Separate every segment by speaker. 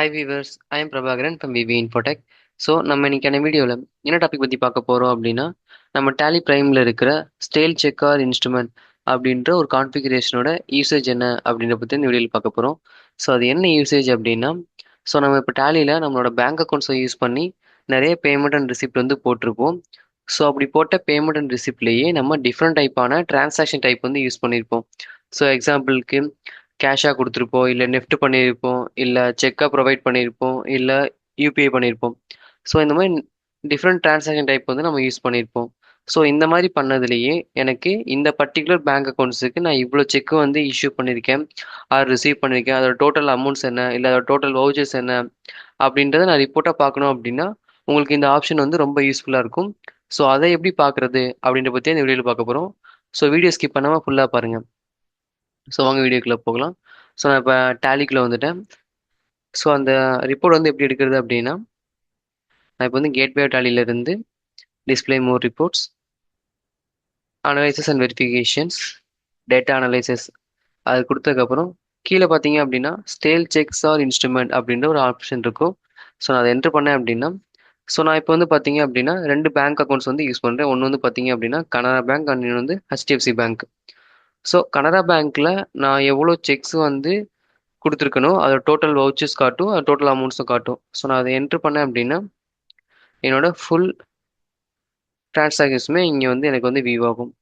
Speaker 1: Hi viewers, I am Prabhakaran from VV Infotech. So நம்ம இன்னைக்கான வீடியோவில் என்ன டாபிக் பற்றி பார்க்க போகிறோம் அப்படின்னா, நம்ம டேலி ப்ரைமில் இருக்கிற ஸ்டைல் செக் ஆர் இன்ஸ்ட்ருமெண்ட் அப்படின்ற ஒரு கான்ஃபிகரேஷனோட யூசேஜ் என்ன அப்படின்ற பற்றி இந்த வீடியோவில் பார்க்க போகிறோம். ஸோ அது என்ன யூசேஜ் அப்படின்னா, ஸோ நம்ம இப்போ டேலியில் நம்மளோட பேங்க் அக்கௌண்ட்ஸை யூஸ் பண்ணி நிறைய பேமெண்ட் அண்ட் ரிசிப்ட் வந்து போட்டிருப்போம். ஸோ அப்படி போட்ட பேமெண்ட் அண்ட் ரிசிப்ட்லேயே நம்ம டிஃப்ரெண்ட் டைப்பான டிரான்சாக்ஷன் டைப் வந்து யூஸ் பண்ணியிருப்போம். ஸோ எக்ஸாம்பிளுக்கு கேஷாக கொடுத்துருப்போம், இல்லை நெஃப்ட் பண்ணியிருப்போம், இல்லை செக்காக ப்ரொவைட் பண்ணியிருப்போம், இல்லை யூபிஐ பண்ணியிருப்போம். ஸோ இந்த மாதிரி டிஃப்ரெண்ட் டிரான்சாக்ஷன் டைப் வந்து நம்ம யூஸ் பண்ணியிருப்போம். ஸோ இந்த மாதிரி பண்ணதுலேயே எனக்கு இந்த பர்டிகுலர் பேங்க் அக்கௌண்ட்ஸுக்கு நான் இவ்வளோ செக்கு வந்து இஷ்யூ பண்ணியிருக்கேன், ஆர் ரிசீவ் பண்ணியிருக்கேன், அதோட டோட்டல் அமௌண்ட்ஸ் என்ன, இல்லை அதோட டோட்டல் வவுச்சர்ஸ் என்ன அப்படின்றத நான் ரிப்போர்ட்டாக பார்க்கணும் அப்படின்னா உங்களுக்கு இந்த ஆப்ஷன் வந்து ரொம்ப யூஸ்ஃபுல்லாக இருக்கும். ஸோ அதை எப்படி பார்க்குறது அப்படின்ற பற்றி இந்த வீடியோவில் பார்க்க போகிறோம். ஸோ வீடியோ ஸ்கிப் பண்ணாமல் ஃபுல்லாக பாருங்கள். ஸோ வாங்க வீடியோக்குள்ளே போகலாம். ஸோ நான் இப்போ டேலிக்குள்ளே வந்துட்டேன். ஸோ அந்த ரிப்போர்ட் வந்து எப்படி எடுக்கிறது அப்படின்னா, நான் இப்போ வந்து கேட்வே டேலியிலேருந்து display more reports, analysis and verifications, data analysis அது கொடுத்ததுக்கப்புறம் கீழே பார்த்தீங்க அப்படின்னா ஸ்டேல் செக்ஸ் ஆர் இன்ஸ்ட்ருமெண்ட் அப்படின்ற ஒரு ஆப்ஷன் இருக்கும். ஸோ நான் அதை என்ட்ரு பண்ணேன் அப்படின்னா, ஸோ நான் இப்போ வந்து பார்த்தீங்க அப்படின்னா ரெண்டு பேங்க் அக்கௌண்ட்ஸ் வந்து யூஸ் பண்ணுறேன். ஒன்று வந்து பார்த்தீங்க அப்படின்னா கனரா பேங்க், அண்ட் இன்னொன்று வந்து ஹெச்டிஎஃப்சி பேங்க். ஸோ கனரா பேங்க்கில் நான் எவ்வளோ செக்ஸ் வந்து கொடுத்துருக்கணும், அதோட டோட்டல் வவுச்சர்ஸ் காட்டும், அது டோட்டல் அமௌண்ட்ஸும் காட்டும். ஸோ நான் அதை என்ட்ரு பண்ணேன் அப்படின்னா என்னோட ஃபுல் டிரான்சாக்ஷன்ஸுமே இங்கே வந்து எனக்கு வந்து வியூ ஆகும்.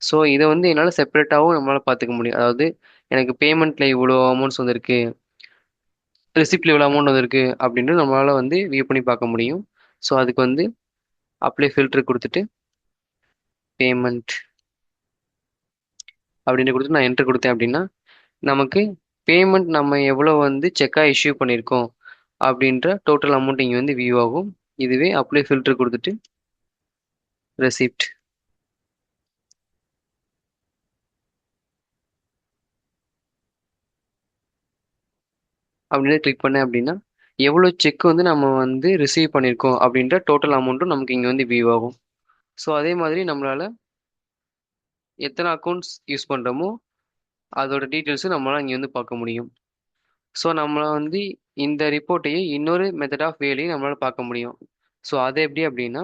Speaker 1: ஸோ இதை வந்து என்னால் செப்பரேட்டாகவும் நம்மளால் பார்த்துக்க முடியும். அதாவது எனக்கு பேமெண்ட்டில் இவ்வளோ அமௌண்ட்ஸ் வந்திருக்கு, ரிசிப்டில் இவ்வளோ அமௌண்ட் வந்திருக்கு அப்படின்னு நம்மளால் வந்து வியூ பண்ணி பார்க்க முடியும். ஸோ அதுக்கு வந்து அப்ளை ஃபில்ட்ரு கொடுத்துட்டு பேமெண்ட் அப்படின்னு கொடுத்து நான் என்ட்ரு கொடுத்தேன் அப்படின்னா நமக்கு பேமெண்ட் நம்ம எவ்வளோ வந்து செக்காக இஷ்யூ பண்ணியிருக்கோம் அப்படின்ற டோட்டல் அமௌண்ட் இங்கே வந்து வியூ ஆகும். இதுவே அப்ளை ஃபில்டர் கொடுத்துட்டு ரெசிப்ட் அப்படின்னு கிளிக் பண்ணேன் அப்படின்னா எவ்வளோ செக் வந்து நம்ம வந்து ரிசீவ் பண்ணியிருக்கோம் அப்படின்ற டோட்டல் அமௌண்ட்டும் நமக்கு இங்கே வந்து வியூ ஆகும். ஸோ அதே மாதிரி நம்மளால் எத்தனை அக்கௌண்ட்ஸ் யூஸ் பண்ணுறோமோ அதோட டீட்டெயில்ஸும் நம்மளால் இங்கே வந்து பார்க்க முடியும். ஸோ நம்மளை வந்து இந்த ரிப்போர்ட்டையே இன்னொரு மெத்தட் ஆஃப் வேலையும் நம்மளால் பார்க்க முடியும். ஸோ அது எப்படி அப்படின்னா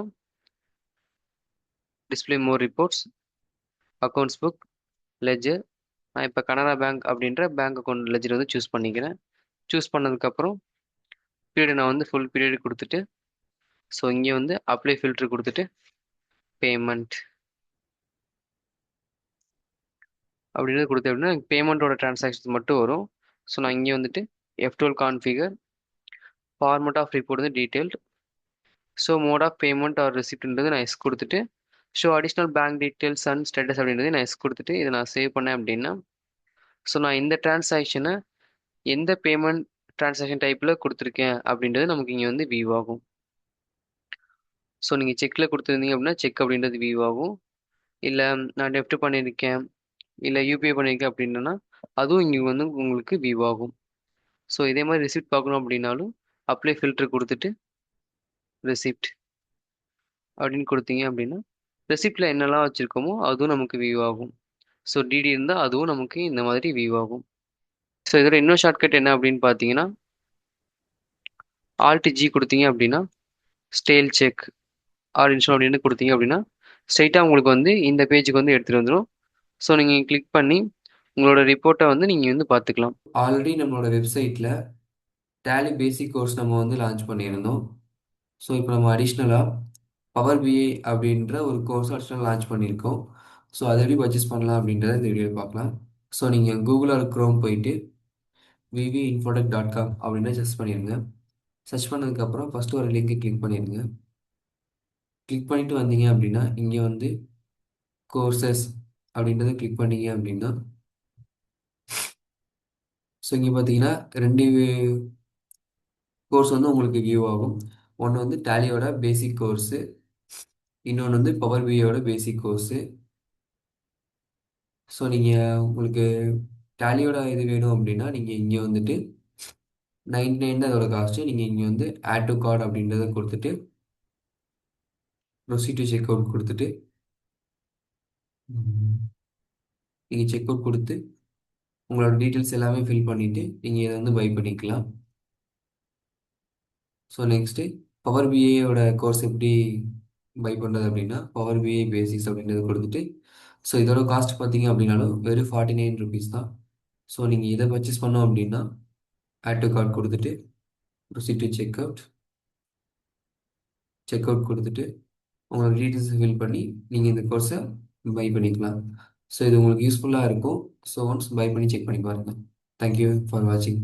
Speaker 1: display more reports, accounts book, ledger. நான் இப்போ கனரா பேங்க் அப்படின்ற பேங்க் அக்கௌண்ட் லெஜர் வந்து சூஸ் பண்ணிக்கிறேன். சூஸ் பண்ணதுக்கப்புறம் பீரியட் நான் வந்து ஃபுல் பீரியட் கொடுத்துட்டு, ஸோ இங்கே வந்து அப்ளை ஃபில்ட்ரு கொடுத்துட்டு பேமெண்ட் அப்படின்றது கொடுத்தேன் அப்படின்னா எனக்கு பேமெண்ட்டோட டிரான்சாக்ஷன்ஸ் மட்டும் வரும். ஸோ நான் இங்கே வந்துட்டு F12 configure, format of report வந்து detailed, so mode of payment or ரெசிப்ட்ன்றது நான் எஸ் கொடுத்துட்டு, show additional bank details and status அப்படின்றது நான் எஸ் கொடுத்துட்டு இதை நான் சேவ் பண்ணேன் அப்படின்னா, ஸோ நான் இந்த டிரான்சாக்ஷனை எந்த பேமெண்ட் டிரான்சாக்ஷன் டைப்பில் கொடுத்துருக்கேன் அப்படின்றது நமக்கு இங்கே வந்து வியூ ஆகும். ஸோ நீங்கள் செக்கில் கொடுத்துருந்தீங்க அப்படின்னா செக் அப்படின்றது வியூ ஆகும். இல்லை நான் நெஃப்ட் பண்ணியிருக்கேன், இல்லை யூபிஐ பண்ணியிருக்கேன் அப்படின்னா அதுவும் இங்கே வந்து உங்களுக்கு வியூ ஆகும். ஸோ இதே மாதிரி ரிசிப்ட் பார்க்கணும் அப்படின்னாலும் அப்ளை ஃபில்டர் கொடுத்துட்டு ரெசிப்ட் அப்படின்னு கொடுத்தீங்க அப்படின்னா ரெசிப்டில் என்னெல்லாம் வச்சுருக்கோமோ அதுவும் நமக்கு வியூ ஆகும். ஸோ டிடி இருந்தால் அதுவும் நமக்கு இந்த மாதிரி வியூ ஆகும். ஸோ இதோட இன்னொரு ஷார்ட்கட் என்ன அப்படின்னு பார்த்தீங்கன்னா ஆல்ட் ஜி கொடுத்தீங்க அப்படின்னா ஸ்டேல் செக் ஆர் இன்ஸ்டால் அப்படின்னு கொடுத்தீங்க அப்படின்னா ஸ்ட்ரைட்டாக உங்களுக்கு வந்து இந்த பேஜுக்கு வந்து எடுத்துகிட்டு வந்துடும். ஸோ நீங்கள் கிளிக் பண்ணி உங்களோட ரிப்போர்ட்டை வந்து நீங்கள் வந்து பார்த்துக்கலாம்.
Speaker 2: ஆல்ரெடி நம்மளோட வெப்சைட்டில் டேலி பேசிக் கோர்ஸ் நம்ம வந்து லான்ச் பண்ணியிருந்தோம். ஸோ இப்போ நம்ம அடிஷ்னலாக பவர் பிஐ அப்படின்ற ஒரு கோர்ஸ் அடிஷ்னல் லான்ச் பண்ணியிருக்கோம். ஸோ அதை எப்படி பர்ச்சேஸ் பண்ணலாம் அப்படின்றத இந்த வீடியோவில் பார்க்கலாம். ஸோ நீங்கள் கூகுள் ஆர் க்ரோம் போயிட்டு vivinfotech.com அப்படின்னு சர்ச் பண்ணிடுங்க. சர்ச் பண்ணதுக்கப்புறம் ஃபஸ்ட்டு ஒரு லிங்க்கை கிளிக் பண்ணிடுங்க. கிளிக் பண்ணிட்டு வந்தீங்க அப்படின்னா இங்கே வந்து கோர்சஸ் அப்படின்றத கிளிக் பண்ணீங்க அப்படின்னா ஸோ இங்கே பார்த்தீங்கன்னா ரெண்டு கோர்ஸ் வந்து உங்களுக்கு வியூ ஆகும். ஒன்று வந்து டேலியோட பேசிக் கோர்ஸு, இன்னொன்று வந்து பவர் பிஐயோட பேசிக் கோர்ஸு. ஸோ நீங்கள் உங்களுக்கு டேலியோட இது வேணும் அப்படின்னா நீங்கள் இங்கே வந்துட்டு 99 தான் அதோட காஸ்ட்டு. நீங்கள் இங்கே வந்து ஆட் டு கார்ட் அப்படின்றத கொடுத்துட்டு ப்ரொசீட் டு செக் அவுட் கொடுத்துட்டு நீங்கள் செக் அவுட் கொடுத்து உங்களோட டீட்டெயில்ஸ் எல்லாமே ஃபில் பண்ணிவிட்டு நீங்கள் இதை வந்து பை பண்ணிக்கலாம். ஸோ நெக்ஸ்ட்டு பவர் பிஏயோட கோர்ஸ் எப்படி பை பண்ணுறது அப்படின்னா, பவர் பிஐ பேசிக்ஸ் அப்படின்றத கொடுத்துட்டு, ஸோ இதோட காஸ்ட் பார்த்தீங்க அப்படின்னாலும் வெறும் 49 rupees தான். ஸோ நீங்கள் இதை பர்ச்சேஸ் பண்ணோம் அப்படின்னா ஆட் டு கார்ட் கொடுத்துட்டு ப்ரொசீட் டு செக் அவுட் கொடுத்துட்டு உங்களோட டீட்டெயில்ஸ் ஃபில் பண்ணி நீங்கள் இந்த கோர்ஸை பை பண்ணிக்கலாம். ஸோ இது உங்களுக்கு யூஸ்ஃபுல்லாக இருக்கும். ஸோ ஒன்ஸ் பை பண்ணி செக் பண்ணி பாருங்கள். தேங்க்யூ ஃபார் வாட்சிங்.